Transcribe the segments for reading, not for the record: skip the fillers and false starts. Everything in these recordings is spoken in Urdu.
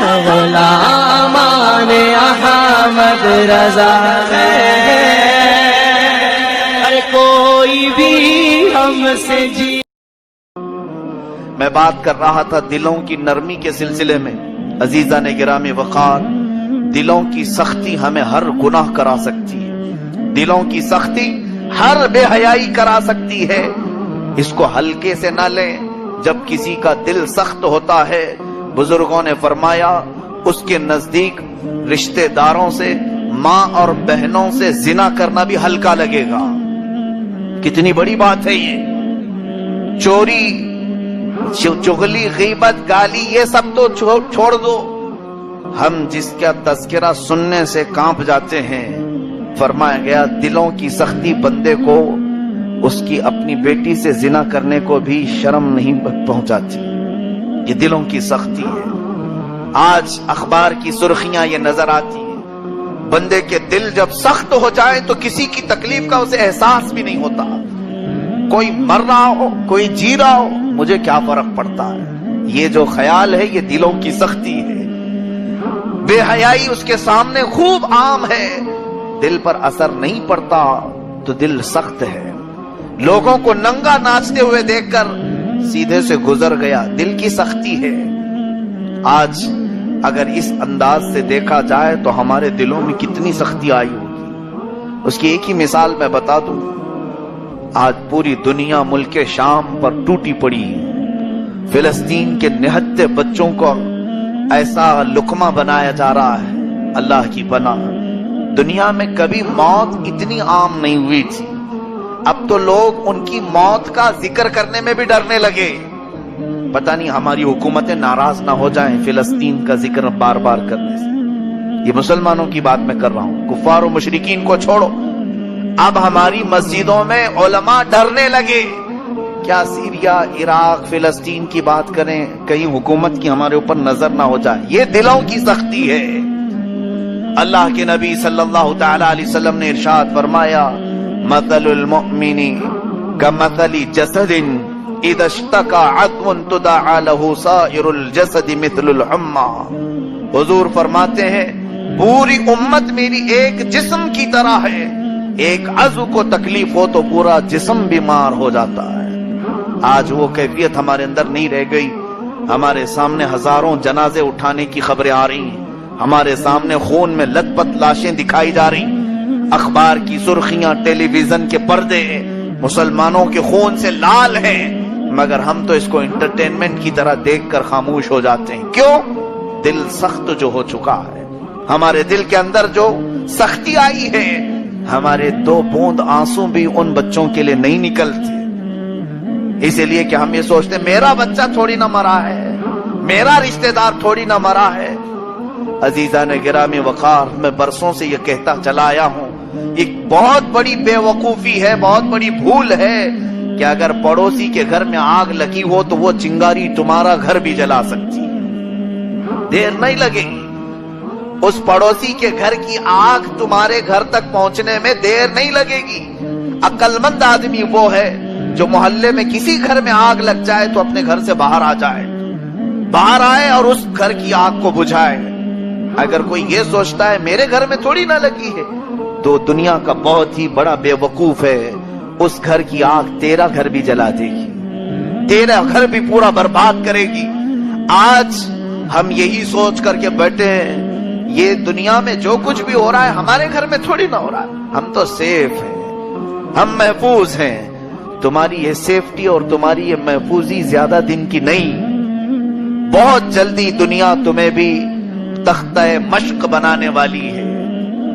غلامان احمد رضا ہے، ارے کوئی بھی ہم سے جی۔ میں بات کر رہا تھا دلوں کی نرمی کے سلسلے میں۔ عزیزان گرامی وقار، دلوں کی سختی ہمیں ہر گناہ کرا سکتی ہے، دلوں کی سختی ہر بے حیائی کرا سکتی ہے۔ اس کو ہلکے سے نہ لیں۔ جب کسی کا دل سخت ہوتا ہے، بزرگوں نے فرمایا اس کے نزدیک رشتہ داروں سے، ماں اور بہنوں سے زنا کرنا بھی ہلکا لگے گا۔ کتنی بڑی بات ہے یہ۔ چوری، چغلی، غیبت، گالی، یہ سب تو چھوڑ دو۔ ہم جس کا تذکرہ سننے سے کانپ جاتے ہیں، فرمایا گیا دلوں کی سختی بندے کو اس کی اپنی بیٹی سے زنا کرنے کو بھی شرم نہیں پہنچاتی۔ یہ دلوں کی سختی ہے۔ آج اخبار کی سرخیاں یہ نظر آتی ہیں، بندے کے دل جب سخت ہو جائے تو کسی کی تکلیف کا اسے احساس بھی نہیں ہوتا۔ کوئی مر رہا ہو، کوئی جی رہا ہو، مجھے کیا فرق پڑتا ہے۔ یہ جو خیال ہے یہ دلوں کی سختی ہے۔ بے حیائی اس کے سامنے خوب عام ہے، دل پر اثر نہیں پڑتا تو دل سخت ہے۔ لوگوں کو ننگا ناچتے ہوئے دیکھ کر سیدھے سے گزر گیا، دل کی سختی ہے۔ آج اگر اس انداز سے دیکھا جائے تو ہمارے دلوں میں کتنی سختی آئی ہوگی۔ اس کی ایک ہی مثال میں بتا دوں۔ آج پوری دنیا ملک شام پر ٹوٹی پڑی ہے۔ فلسطین کے نہتے بچوں کو ایسا لقمہ بنایا جا رہا ہے، اللہ کی پناہ۔ دنیا میں کبھی موت اتنی عام نہیں ہوئی تھی۔ اب تو لوگ ان کی موت کا ذکر کرنے میں بھی ڈرنے لگے۔ پتہ نہیں ہماری حکومتیں ناراض نہ ہو جائیں فلسطین کا ذکر بار بار کرنے سے۔ یہ مسلمانوں کی بات میں کر رہا ہوں، کفار و مشرکین کو چھوڑو۔ اب ہماری مسجدوں میں علماء ڈرنے لگے، کیا سیریا، عراق، فلسطین کی بات کریں، کہیں حکومت کی ہمارے اوپر نظر نہ ہو جائے۔ یہ دلوں کی سختی ہے۔ اللہ کے نبی صلی اللہ تعالی علیہ وسلم نے ارشاد فرمایا، مثل المؤمن کمثل جسد اذا اشتكى عضو تداعى له سائر الجسد مثل الحمى۔ حضور فرماتے ہیں پوری امت میری ایک جسم کی طرح ہے، ایک عضو کو تکلیف ہو تو پورا جسم بیمار ہو جاتا ہے۔ آج وہ کیفیت ہمارے اندر نہیں رہ گئی۔ ہمارے سامنے ہزاروں جنازے اٹھانے کی خبریں آ رہی ہیں، ہمارے سامنے خون میں لت پت لاشیں دکھائی جا رہی ہیں۔ اخبار کی سرخیاں، ٹیلی ویژن کے پردے مسلمانوں کے خون سے لال ہیں، مگر ہم تو اس کو انٹرٹینمنٹ کی طرح دیکھ کر خاموش ہو جاتے ہیں۔ کیوں؟ دل سخت جو ہو چکا ہے، ہمارے دل کے اندر جو سختی آئی ہے، ہمارے دو بوند آنسو بھی ان بچوں کے لیے نہیں نکلتے، اسی لیے کہ ہم یہ سوچتے ہیں میرا بچہ تھوڑی نہ مرا ہے، میرا رشتہ دار تھوڑی نہ مرا ہے۔ عزیزان گرامی وقار، میں برسوں سے یہ کہتا چلا آیا ہوں، ایک بہت بڑی بے وقوفی ہے، بہت بڑی بھول ہے کہ اگر پڑوسی کے گھر میں آگ لگی ہو تو وہ چنگاری تمہارا گھر بھی جلا سکتی ہے، دیر نہیں لگے گی۔ اس پڑوسی کے گھر کی آگ تمہارے گھر تک پہنچنے میں دیر نہیں لگے گی۔ عقل مند آدمی وہ ہے جو محلے میں کسی گھر میں آگ لگ جائے تو اپنے گھر سے باہر آ جائے، باہر آئے اور اس گھر کی آگ کو بجھائے۔ اگر کوئی یہ سوچتا ہے میرے گھر میں تھوڑی نہ لگی ہے تو دنیا کا بہت ہی بڑا بے وقوف ہے۔ اس گھر کی آگ تیرا گھر بھی جلا دے گی، تیرا گھر بھی پورا برباد کرے گی۔ آج ہم یہی سوچ کر کے بیٹھے ہیں یہ دنیا میں جو کچھ بھی ہو رہا ہے ہمارے گھر میں تھوڑی نہ ہو رہا ہے، ہم تو سیف ہیں، ہم محفوظ ہیں۔ تمہاری یہ سیفٹی اور تمہاری یہ محفوظی زیادہ دن کی نہیں، بہت جلدی دنیا تمہیں بھی تختہ مشق بنانے والی ہے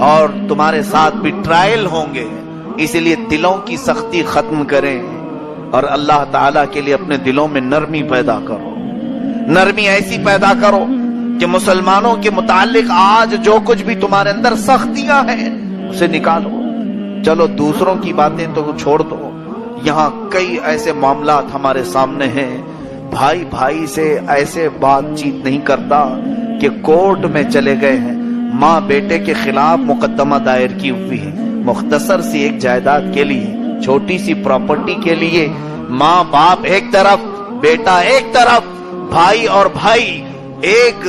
اور تمہارے ساتھ بھی ٹرائل ہوں گے۔ اسی لیے دلوں کی سختی ختم کریں اور اللہ تعالیٰ کے لیے اپنے دلوں میں نرمی پیدا کرو۔ نرمی ایسی پیدا کرو کہ مسلمانوں کے متعلق آج جو کچھ بھی تمہارے اندر سختیاں ہیں اسے نکالو۔ چلو دوسروں کی باتیں تو چھوڑ دو، یہاں کئی ایسے معاملات ہمارے سامنے ہیں، بھائی بھائی سے ایسے بات چیت نہیں کرتا کہ کورٹ میں چلے گئے ہیں، ماں بیٹے کے خلاف مقدمہ دائر کی ہوئی ہے، مختصر سی ایک جائیداد کے لیے، چھوٹی سی پراپرٹی کے لیے، ماں باپ ایک طرف، بیٹا ایک طرف، بھائی اور بھائی ایک